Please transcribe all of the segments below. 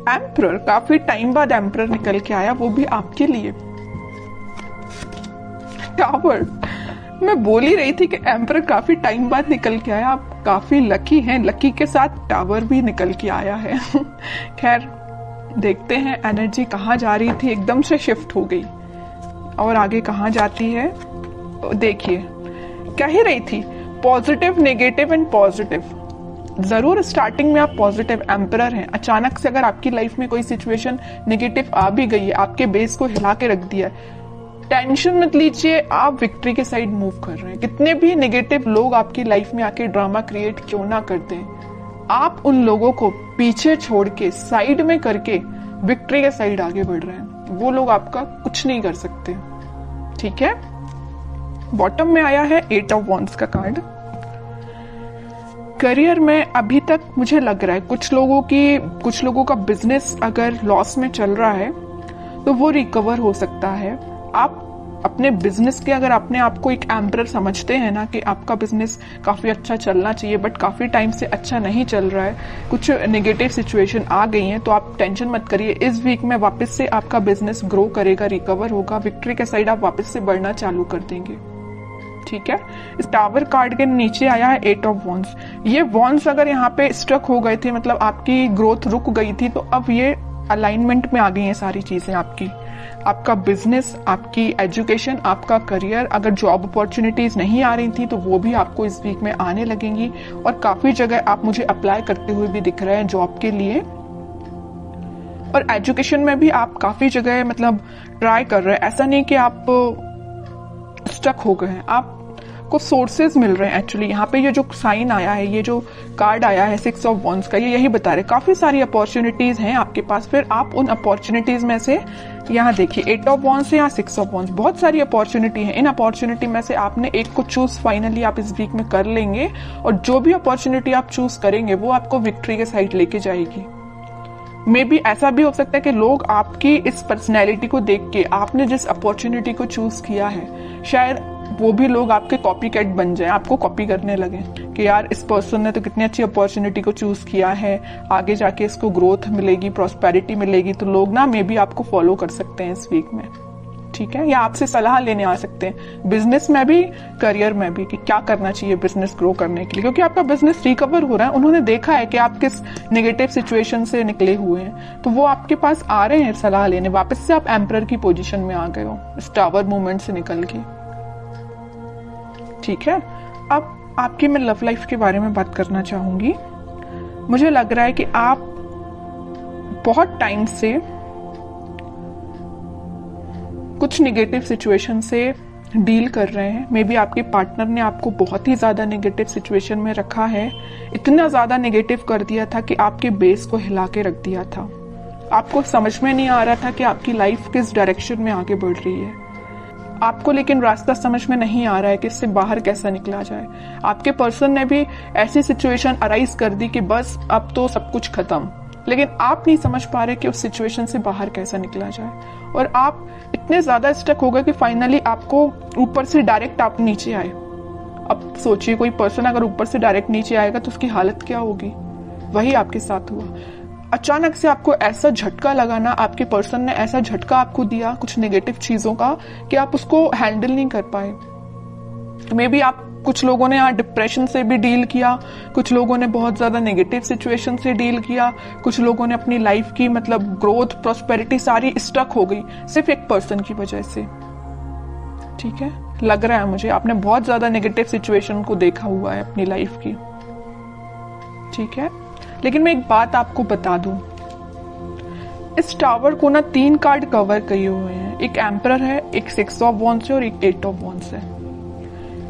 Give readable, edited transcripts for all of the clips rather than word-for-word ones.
Emperor, काफी time बाद emperor निकल के आया, वो भी आपके लिए। टावर, मैं बोल ही रही थी कि एम्परर काफी टाइम बाद निकल के आया, आप काफी लकी हैं, लकी के साथ टावर भी निकल के आया है। खैर देखते हैं एनर्जी कहाँ जा रही थी, एकदम से शिफ्ट हो गई और आगे कहाँ जाती है। देखिए कह ही रही थी पॉजिटिव, नेगेटिव एंड पॉजिटिव। जरूर स्टार्टिंग में आप पॉजिटिव एम्परर हैं, अचानक से अगर आपकी लाइफ में कोई सिचुएशन नेगेटिव आ भी गई है, आपके बेस को हिला के रख दिया है, टेंशन मत लीजिए, आप विक्ट्री के साइड मूव कर रहे हैं। कितने भी नेगेटिव लोग आपकी लाइफ में आके ड्रामा क्रिएट क्यों ना करते हैं, आप उन लोगों को पीछे छोड़ के साइड में करके विक्ट्री के साइड आगे बढ़ रहे हैं। वो लोग आपका कुछ नहीं कर सकते, ठीक है। बॉटम में आया है 8 ऑफ वॉन्ड्स का कार्ड। करियर में अभी तक मुझे लग रहा है कुछ लोगों का बिजनेस अगर लॉस में चल रहा है तो वो रिकवर हो सकता है। आप अपने बिजनेस के अगर अपने आप को एक एम्परर समझते हैं ना कि आपका बिजनेस काफी अच्छा चलना चाहिए बट काफी टाइम से अच्छा नहीं चल रहा है, कुछ नेगेटिव सिचुएशन आ गई है, तो आप टेंशन मत करिए। इस वीक में वापस से आपका बिजनेस ग्रो करेगा, रिकवर होगा, विक्ट्री के साइड आप वापस से बढ़ना चालू कर देंगे, ठीक है। इस टावर कार्ड के नीचे आया है 8 ऑफ वॉन्ड्स। ये वॉन्ड्स अगर यहाँ पे स्ट्रक हो गए थे, मतलब आपकी ग्रोथ रुक गई थी, तो अब ये अलाइनमेंट में आ गई हैं सारी चीजें आपकी। आपका बिजनेस, आपकी एजुकेशन, आपका करियर, अगर जॉब अपॉर्चुनिटीज नहीं आ रही थी तो वो भी आपको इस वीक में आने लगेंगी। और काफी जगह आप मुझे अप्लाई करते हुए भी दिख रहे हैं जॉब के लिए। और एजुकेशन में भी आप काफी जगह मतलब ट्राई कर रहे हैं, ऐसा नहीं कि आप स्टक हो गए हैं, आपको सोर्सेज मिल रहे हैं। एक्चुअली यहाँ पे ये जो साइन आया है, ये जो कार्ड आया है 6 ऑफ वॉन्ड्स का, ये यही बता रहे काफी सारी अपॉर्चुनिटीज हैं आपके पास। फिर आप उन अपॉर्चुनिटीज में से, यहाँ देखिए 8 ऑफ वॉन्ड्स है, यहाँ 6 ऑफ वॉन्ड्स, बहुत सारी अपॉर्चुनिटी है। इन अपॉर्चुनिटी में से आपने एक को चूज फाइनली आप इस वीक में कर लेंगे, और जो भी अपॉर्चुनिटी आप चूज करेंगे वो आपको विक्ट्री के साइड लेके जाएगी। मे बी ऐसा भी हो सकता है कि लोग आपकी इस पर्सनैलिटी को देख के, आपने जिस अपॉर्चुनिटी को चूज किया है, शायद वो भी लोग आपके कॉपी कैट बन जाए, आपको कॉपी करने लगे कि यार इस पर्सन ने तो कितनी अच्छी अपॉर्चुनिटी को चूज किया है, आगे जाके इसको ग्रोथ मिलेगी, प्रॉस्पेरिटी मिलेगी। तो लोग ना मे बी आपको फॉलो कर सकते हैं इस वीक में, ठीक है, या आपसे सलाह लेने आ सकते हैं, बिजनेस में भी, करियर में भी, कि क्या करना चाहिए बिजनेस ग्रो करने के लिए, क्योंकि आपका बिजनेस रिकवर हो रहा है। उन्होंने देखा है कि आप किस नेगेटिव सिचुएशन से निकले हुए हैं, तो वो आपके पास आ रहे हैं सलाह लेने। वापस से आप एम्परर की पोजीशन में आ गए हो इस टावर मूवमेंट से निकल के, ठीक है। अब आपकी मैं लव लाइफ के बारे में बात करना चाहूंगी। मुझे लग रहा है कि आप बहुत टाइम से कुछ नेगेटिव सिचुएशन से डील कर रहे हैं। मे बी आपके पार्टनर ने आपको बहुत ही ज्यादा नेगेटिव सिचुएशन में रखा है, इतना ज्यादा नेगेटिव कर दिया था कि आपके बेस को हिला के रख दिया था। आपको समझ में नहीं आ रहा था कि आपकी लाइफ किस डायरेक्शन में आगे बढ़ रही है, आपको लेकिन रास्ता समझ में नहीं आ रहा है कि इससे बाहर कैसा निकला जाए। आपके पर्सन ने भी ऐसी सिचुएशन अराइज कर दी कि बस अब तो सब कुछ खत्म, लेकिन आप नहीं समझ पा रहे कि उस सिचुएशन से बाहर कैसा निकला जाए। और आप इतने ज्यादा स्टक हो गए कि फाइनली आपको ऊपर से डायरेक्ट आप नीचे आए। अब सोचिए कोई पर्सन अगर ऊपर से डायरेक्ट नीचे आएगा तो उसकी हालत क्या होगी। वही आपके साथ हुआ। अचानक से आपको ऐसा झटका लगा ना, आपके पर्सन ने ऐसा झटका आपको दिया कुछ नेगेटिव चीजों का कि आप उसको हैंडल नहीं कर पाए। मे बी आप, कुछ लोगों ने यहाँ डिप्रेशन से भी डील किया, कुछ लोगों ने बहुत ज्यादा नेगेटिव सिचुएशन से डील किया, कुछ लोगों ने अपनी लाइफ की मतलब ग्रोथ, प्रॉस्पेरिटी सारी स्टक हो गई सिर्फ एक पर्सन की वजह से, ठीक है। लग रहा है मुझे आपने बहुत ज्यादा नेगेटिव सिचुएशन को देखा हुआ है अपनी लाइफ की, ठीक है। लेकिन मैं एक बात आपको बता दूं, इस टावर को ना 3 कार्ड कवर किए हुए हैं। एक एम्परर है, एक 6 ऑफ वॉन्ड्स है और एक 8 ऑफ वॉन्ड्स है।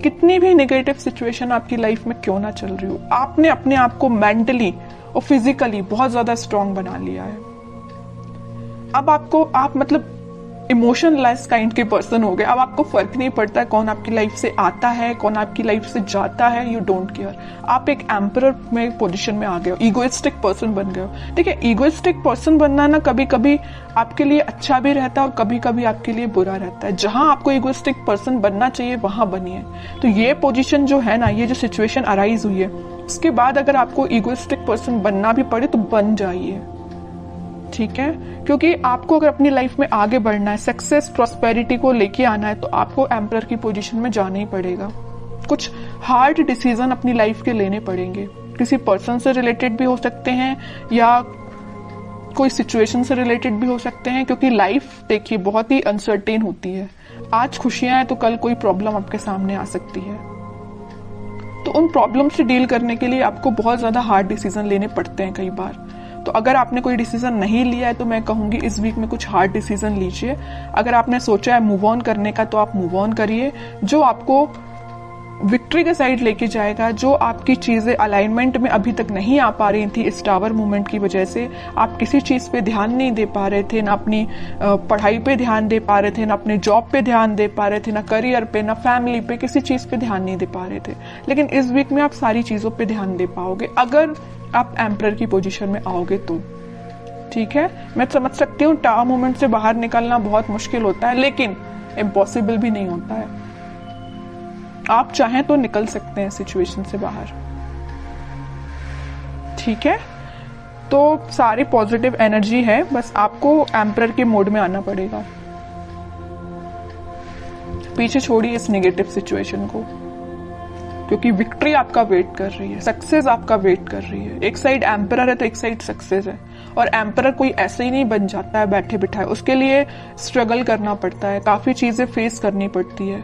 कितनी भी नेगेटिव सिचुएशन आपकी लाइफ में क्यों ना चल रही हो, आपने अपने आप को मेंटली और फिजिकली बहुत ज्यादा स्ट्रांग बना लिया है। अब आप मतलब इमोशनलेस काइंड के पर्सन हो गए। अब आपको फर्क नहीं पड़ता है कौन आपकी लाइफ से आता है, कौन आपकी लाइफ से जाता है, यू डोंट केयर। आप एक एम्परर में पोजीशन में आ गए हो, ईगोइस्टिक पर्सन बन गए हो। ठीक है, ईगोइस्टिक पर्सन बनना ना कभी कभी आपके लिए अच्छा भी रहता है और कभी कभी आपके लिए बुरा रहता है। जहां आपको ईगोइस्टिक पर्सन बनना चाहिए वहां बनिए। तो ये पोजीशन जो है ना, ये जो सिचुएशन अराइज हुई है, उसके बाद अगर आपको ईगोइस्टिक पर्सन बनना भी पड़े तो बन जाइए, ठीक है, क्योंकि आपको अगर अपनी लाइफ में आगे बढ़ना है, सक्सेस प्रॉस्पेरिटी को लेके आना है, तो आपको एम्परर की पोजीशन में जाना ही पड़ेगा। कुछ हार्ड डिसीजन अपनी लाइफ के लेने पड़ेंगे, किसी पर्सन से रिलेटेड भी हो सकते हैं या कोई सिचुएशन से रिलेटेड भी हो सकते हैं, क्योंकि लाइफ देखिए बहुत ही अनसर्टेन होती है। आज खुशियां हैं तो कल कोई प्रॉब्लम आपके सामने आ सकती है, तो उन प्रॉब्लम से डील करने के लिए आपको बहुत ज्यादा हार्ड डिसीजन लेने पड़ते हैं कई बार। तो अगर आपने कोई डिसीजन नहीं लिया है तो मैं कहूंगी इस वीक में कुछ हार्ड डिसीजन लीजिए। अगर आपने सोचा है मूव ऑन करने का तो आप मूव ऑन करिए, जो आपको विक्ट्री के साइड लेके जाएगा। जो आपकी चीजें अलाइनमेंट में अभी तक नहीं आ पा रही थी इस टावर मूवमेंट की वजह से, आप किसी चीज पे ध्यान नहीं दे पा रहे थे, ना अपनी पढ़ाई पे ध्यान दे पा रहे थे, ना अपने जॉब पे ध्यान दे पा रहे थे, ना करियर पे, ना फैमिली पे, किसी चीज पे ध्यान नहीं दे पा रहे थे। लेकिन इस वीक में आप सारी चीजों पे ध्यान दे पाओगे अगर आप एम्परर की पोजीशन में आओगे तो। ठीक है, मैं समझ सकती हूँ टावर मूवमेंट से बाहर निकलना बहुत मुश्किल होता है, लेकिन इम्पॉसिबल भी नहीं होता है। आप चाहें तो निकल सकते हैं सिचुएशन से बाहर। ठीक है, तो सारी पॉजिटिव एनर्जी है, बस आपको एम्परर के मोड में आना पड़ेगा। पीछे छोड़िए इस नेगेटिव सिचुएशन को, क्योंकि विक्ट्री आपका वेट कर रही है, सक्सेस आपका वेट कर रही है। एक साइड एम्परर है तो एक साइड सक्सेस है, और एम्परर कोई ऐसे ही नहीं बन जाता है बैठे बिठाए, उसके लिए स्ट्रगल करना पड़ता है, काफी चीजें फेस करनी पड़ती है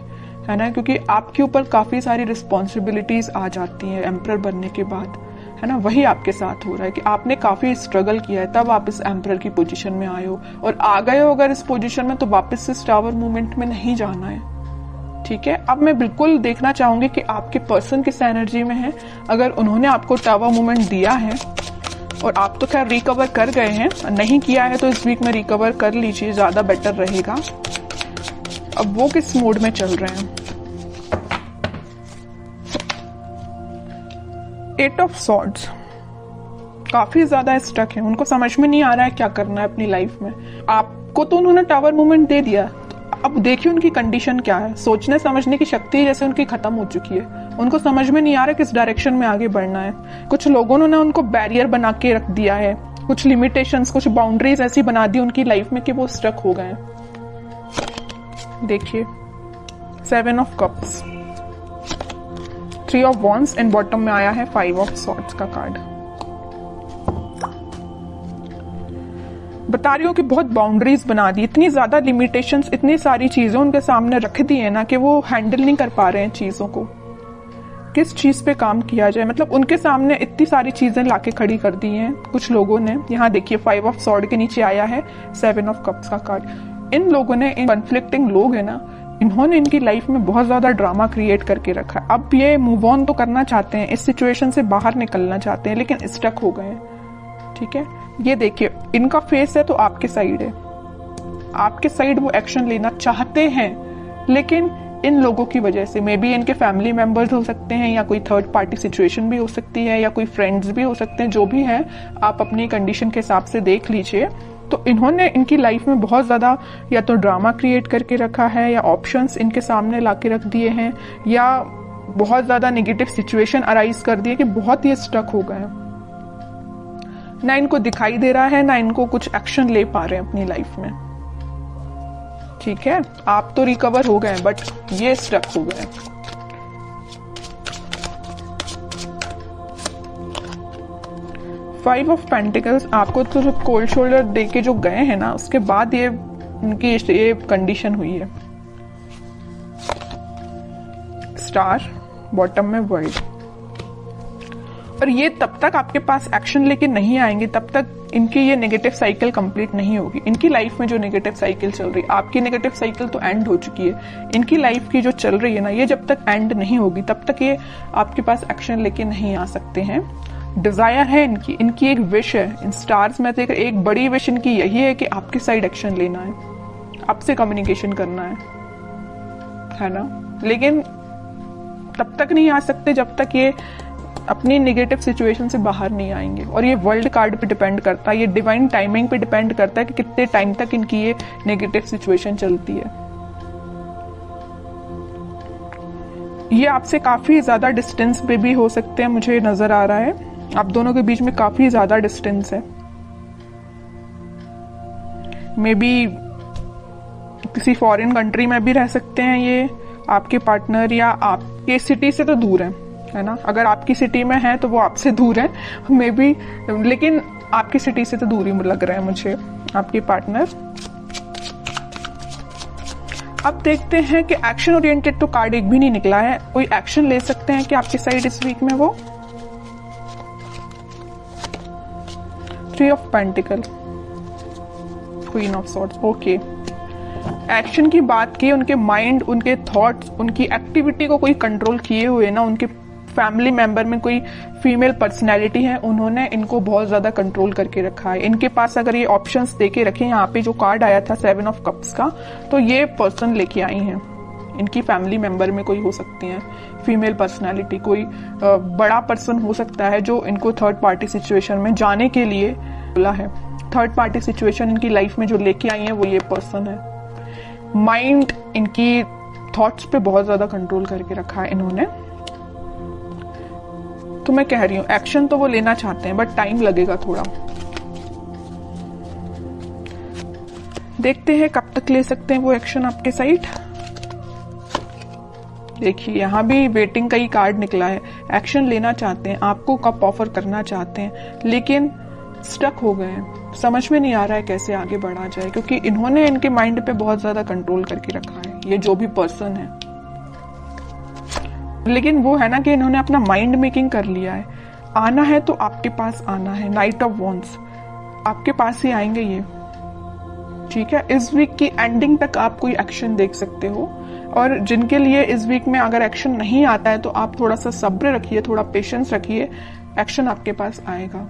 ना, क्योंकि आपके ऊपर काफी सारी रिस्पॉन्सिबिलिटीज आ जाती हैं एम्परर बनने के बाद, है ना। वही आपके साथ हो रहा है कि आपने काफी स्ट्रगल किया है, तब आप इस एम्परर की पोजीशन में आए हो, और आ गए हो अगर इस पोजीशन में तो वापस से टावर मूवमेंट में नहीं जाना है। ठीक है, अब मैं बिल्कुल देखना चाहूंगी कि आपके पर्सन किस एनर्जी में है। अगर उन्होंने आपको टावर मूवमेंट दिया है और आप तो खैर रिकवर कर गए हैं, नहीं किया है तो इस वीक में रिकवर कर लीजिए, ज्यादा बेटर रहेगा। अब वो किस मोड में चल रहे हैं? 8 ऑफ सॉर्ड्स, काफी ज्यादा स्टक है, उनको समझ में नहीं आ रहा है क्या करना है अपनी लाइफ में। आपको तो उन्होंने टावर मूवमेंट दे दिया, अब देखिए उनकी कंडीशन क्या है। सोचने समझने की शक्ति जैसे उनकी खत्म हो चुकी है, उनको समझ में नहीं आ रहा किस डायरेक्शन में आगे बढ़ना है। कुछ लोगों ने उनको बैरियर बना के रख दिया है, कुछ लिमिटेशंस, कुछ बाउंड्रीज ऐसी बना दी उनकी लाइफ में कि वो स्टक हो गए हैं। देखिए 7 of cups, 3 of wands and bottom में आया है 5 ऑफ सॉर्ड्स का कार्ड। बता रही हूँ कि बहुत बाउंड्रीज बना दी, इतनी ज्यादा लिमिटेशंस, इतनी सारी चीजें उनके सामने रख दी है ना कि वो हैंडल नहीं कर पा रहे हैं चीजों को। किस चीज पे काम किया जाए, मतलब उनके सामने इतनी सारी चीजें लाके खड़ी कर दी हैं कुछ लोगों ने। यहाँ देखिए 5 ऑफ सॉर्ड के नीचे आया है 7 ऑफ कप्स का कार्ड। इन लोगों ने, इन कॉन्फ्लिक्टिंग लोग है ना, इन्होंने इनकी लाइफ में बहुत ज्यादा ड्रामा क्रिएट करके रखा है। अब ये मूव ऑन तो करना चाहते हैं, इस सिचुएशन से बाहर निकलना चाहते हैं, लेकिन स्टक हो गए हैं। ठीक है, ये देखिए इनका फेस है तो आपके साइड है, आपके साइड वो एक्शन लेना चाहते हैं, लेकिन इन लोगों की वजह से, मे बी इनके फैमिली मेंबर्स हो सकते हैं, या कोई थर्ड पार्टी सिचुएशन भी हो सकती है, या कोई फ्रेंड्स भी हो सकते हैं, जो भी है आप अपनी कंडीशन के हिसाब से देख लीजिए। तो इन्होंने इनकी लाइफ में बहुत ज्यादा या तो ड्रामा क्रिएट करके रखा है, या ऑप्शंस इनके सामने लाके रख दिए हैं, या बहुत ज्यादा नेगेटिव सिचुएशन अराइज कर दिए कि बहुत ही स्टक हो गए। ना इनको दिखाई दे रहा है, ना इनको कुछ एक्शन ले पा रहे हैं अपनी लाइफ में। ठीक है, आप तो रिकवर हो गए बट ये स्टक हो गए। फाइव ऑफ पेंटिकल्स, आपको तो जो कोल्ड शोल्डर दे के जो गए हैं ना, उसके बाद ये उनकी ये कंडीशन हुई है। स्टार, बॉटम में वर्ल्ड। और ये तब तक आपके पास एक्शन लेके नहीं आएंगे, तब तक इनकी ये नेगेटिव साइकिल कंप्लीट नहीं होगी। इनकी लाइफ में जो नेगेटिव साइकिल चल रही है, आपकी नेगेटिव साइकिल तो एंड हो चुकी है, इनकी लाइफ की जो चल रही है ना, ये जब तक एंड नहीं होगी तब तक ये आपके पास एक्शन लेके नहीं आ सकते हैं। डिजायर है इनकी एक विश है। इन स्टार्स में से एक बड़ी विश इनकी यही है कि आपकी साइड एक्शन लेना है, आपसे कम्युनिकेशन करना है ना। लेकिन तब तक नहीं आ सकते जब तक ये अपनी नेगेटिव सिचुएशन से बाहर नहीं आएंगे। और ये वर्ल्ड कार्ड पे डिपेंड करता है, ये डिवाइन टाइमिंग पे डिपेंड करता है कि कितने टाइम तक इनकी ये नेगेटिव सिचुएशन चलती है। ये आपसे काफी ज्यादा डिस्टेंस पे भी हो सकते हैं, मुझे नजर आ रहा है आप दोनों के बीच में काफी ज्यादा डिस्टेंस है। मे बी किसी फॉरेन कंट्री में भी रह सकते हैं ये आपके पार्टनर, या आपके सिटी से तो दूर है ना। अगर आपकी सिटी में है तो वो आपसे दूर है मे बी, लेकिन आपकी सिटी से तो दूर ही लग रहा है मुझे आपके पार्टनर। अब देखते हैं कि एक्शन ओरिएंटेड तो कार्ड एक भी नहीं निकला है, कोई एक्शन ले सकते हैं कि आपकी साइड इस वीक में वो। 3 of pentacle, queen of swords, okay. Action की बात की, उनके माइंड, उनके थॉट्स, उनकी एक्टिविटी को कोई कंट्रोल किए हुए ना, उनके फैमिली मेंबर में कोई फीमेल पर्सनैलिटी है, उन्होंने इनको बहुत ज्यादा कंट्रोल करके रखा है। इनके पास अगर ये ऑप्शंस देके रखे, यहाँ पे जो कार्ड आया था 7 ऑफ कप्स का, तो ये पर्सन लेके आई हैं। इनकी फैमिली मेंबर में कोई हो सकती है फीमेल पर्सनैलिटी, कोई बड़ा पर्सन हो सकता है जो इनको थर्ड पार्टी सिचुएशन में जाने के लिए बोला है। थर्ड पार्टी सिचुएशन इनकी लाइफ में जो लेके आई है वो ये पर्सन है। माइंड, इनकी थॉट्स पे बहुत ज्यादा कंट्रोल करके रखा है इन्होंने। तो मैं कह रही हूं एक्शन तो वो लेना चाहते हैं बट टाइम लगेगा थोड़ा। देखते हैं कब तक ले सकते हैं वो एक्शन आपके साइड। देखिए यहां भी वेटिंग का ही कार्ड निकला है। एक्शन लेना चाहते हैं, आपको कब ऑफर करना चाहते हैं, लेकिन स्टक हो गए हैं, समझ में नहीं आ रहा है कैसे आगे बढ़ा जाए, क्योंकि इन्होंने इनके माइंड पे बहुत ज्यादा कंट्रोल करके रखा है, ये जो भी पर्सन है। लेकिन वो है ना कि इन्होंने अपना माइंड मेकिंग कर लिया है। आना है तो आपके पास आना है। नाइट ऑफ वॉन्ड्स, आपके पास ही आएंगे ये, ठीक है। इस वीक की एंडिंग तक आप कोई एक्शन देख सकते हो, और जिनके लिए इस वीक में अगर एक्शन नहीं आता है तो आप थोड़ा सा सब्र रखिए, थोड़ा पेशेंस रखिए, एक्शन आपके पास आएगा।